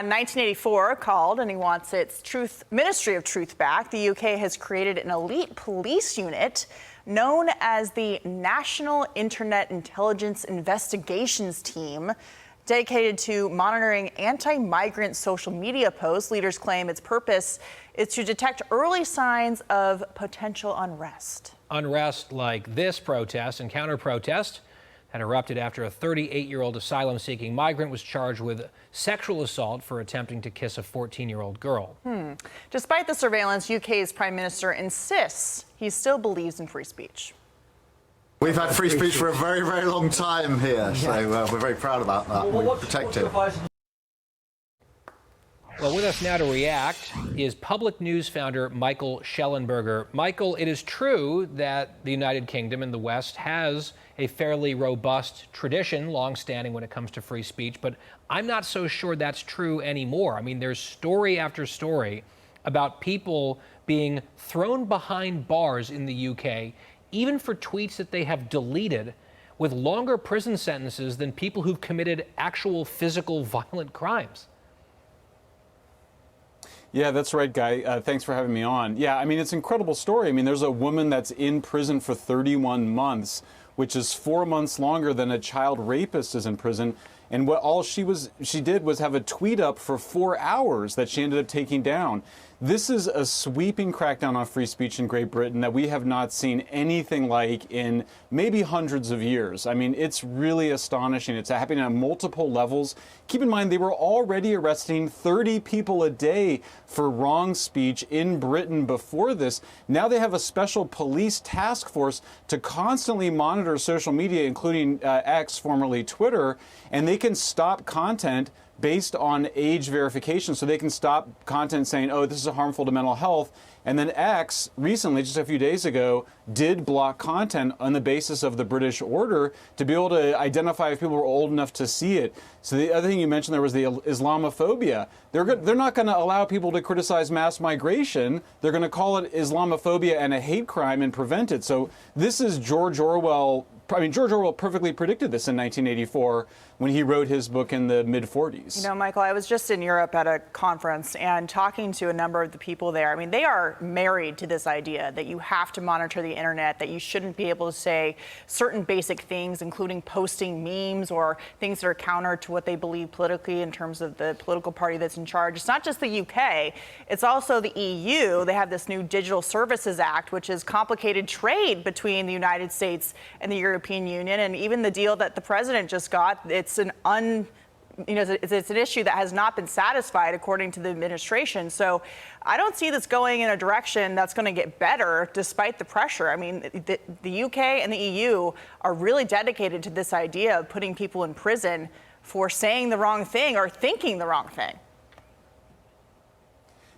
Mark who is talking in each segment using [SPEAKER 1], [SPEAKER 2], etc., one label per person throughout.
[SPEAKER 1] In 1984 called, and he wants its Ministry of Truth back. The UK has created an elite police unit known as the National Internet Intelligence Investigations Team, dedicated to monitoring anti-migrant social media posts. Leaders claim its purpose is to detect early signs of potential unrest.
[SPEAKER 2] Unrest like this protest and counter-protest had erupted after a 38-year-old asylum-seeking migrant was charged with sexual assault for attempting to kiss a 14-year-old girl.
[SPEAKER 1] Despite the surveillance, UK's Prime Minister insists he still believes in free speech.
[SPEAKER 3] We've had free speech for a very, very long time here, so we're very proud about that. We protect it.
[SPEAKER 2] Well, with us now to react is Public News founder Michael Schellenberger. Michael, it is true that the United Kingdom and the West has a fairly robust tradition, long-standing when it comes to free speech, but I'm not so sure that's true anymore. I mean, there's story after story about people being thrown behind bars in the UK, even for tweets that they have deleted, with longer prison sentences than people who've committed actual physical violent crimes.
[SPEAKER 4] Yeah, that's right, Guy. Thanks for having me on. Yeah, I mean, it's an incredible story. I mean, there's a woman that's in prison for 31 months, which is 4 months longer than a child rapist is in prison. And what all she did was have a tweet up for 4 hours that she ended up taking down. This is a sweeping crackdown on free speech in Great Britain that we have not seen anything like in maybe hundreds of years. I mean, it's really astonishing. It's happening on multiple levels. Keep in mind, they were already arresting 30 people a day for wrong speech in Britain before this. Now they have a special police task force to constantly monitor social media, including X, formerly Twitter, and they can stop content based on age verification. So they can stop content saying, oh, this is harmful to mental health. And then X recently, just a few days ago, did block content on the basis of the British order to be able to identify if people were old enough to see it. So the other thing you mentioned there was the Islamophobia. They're not going to allow people to criticize mass migration. They're going to call it Islamophobia and a hate crime and prevent it. So this is George Orwell. I mean, George Orwell perfectly predicted this in 1984 when he wrote his book in the mid-40s.
[SPEAKER 1] You know, Michael, I was just in Europe at a conference and talking to a number of the people there. I mean, they are married to this idea that you have to monitor the internet, that you shouldn't be able to say certain basic things, including posting memes or things that are counter to what they believe politically in terms of the political party that's in charge. It's not just the UK, it's also the EU. They have this new Digital Services Act, which is complicated trade between the United States and the European Union, and even the deal that the president just got, it's an issue that has not been satisfied according to the administration. So I don't see this going in a direction that's going to get better despite the pressure. I mean, the UK and the EU are really dedicated to this idea of putting people in prison for saying the wrong thing or thinking the wrong thing.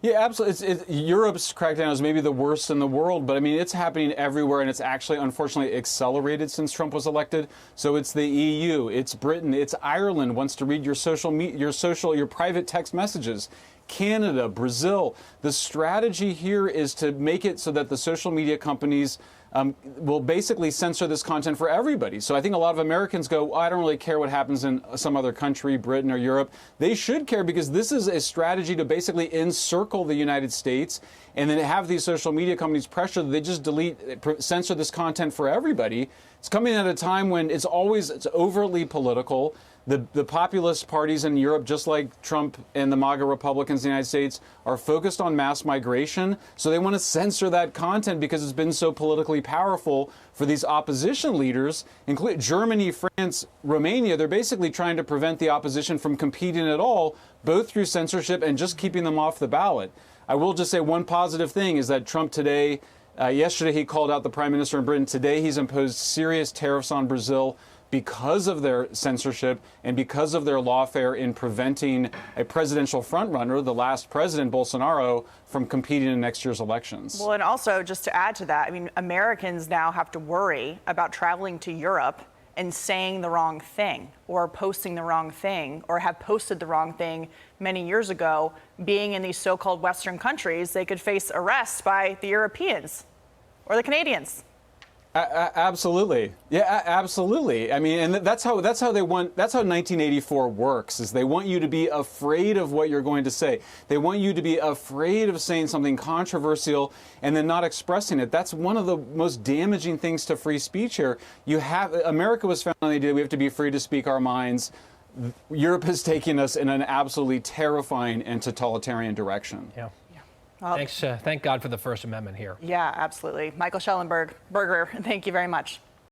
[SPEAKER 4] Yeah, absolutely. Europe's crackdown is maybe the worst in the world, but I mean, it's happening everywhere, and it's actually, unfortunately, accelerated since Trump was elected. So it's the EU, it's Britain, it's Ireland wants to read your private text messages. Canada, Brazil. The strategy here is to make it so that the social media companies will basically censor this content for everybody. So I think a lot of Americans go, I don't really care what happens in some other country, Britain or Europe. They should care because this is a strategy to basically encircle the United States and then have these social media companies pressure that they just censor this content for everybody. It's coming at a time when it's overtly political. The populist parties in Europe, just like Trump and the MAGA Republicans in the United States, are focused on mass migration. So they want to censor that content because it's been so politically powerful for these opposition leaders, including Germany, France, Romania. They're basically trying to prevent the opposition from competing at all, both through censorship and just keeping them off the ballot. I will just say one positive thing is that Trump today, yesterday he called out the Prime Minister in Britain. Today he's imposed serious tariffs on Brazil because of their censorship and because of their lawfare in preventing a presidential frontrunner, the last president, Bolsonaro, from competing in next year's elections.
[SPEAKER 1] Well, and also, just to add to that, I mean, Americans now have to worry about traveling to Europe and saying the wrong thing or posting the wrong thing or have posted the wrong thing many years ago. Being in these so-called Western countries, they could face arrests by the Europeans or the Canadians.
[SPEAKER 4] Absolutely. Yeah, absolutely. I mean, and that's how they want. That's how 1984 works. Is they want you to be afraid of what you're going to say. They want you to be afraid of saying something controversial and then not expressing it. That's one of the most damaging things to free speech here. America was founded on the idea we have to be free to speak our minds. Europe has taken us in an absolutely terrifying and totalitarian direction.
[SPEAKER 2] Yeah. Thanks. Thank God for the First Amendment here.
[SPEAKER 1] Yeah, absolutely. Michael Schellenberger, thank you very much.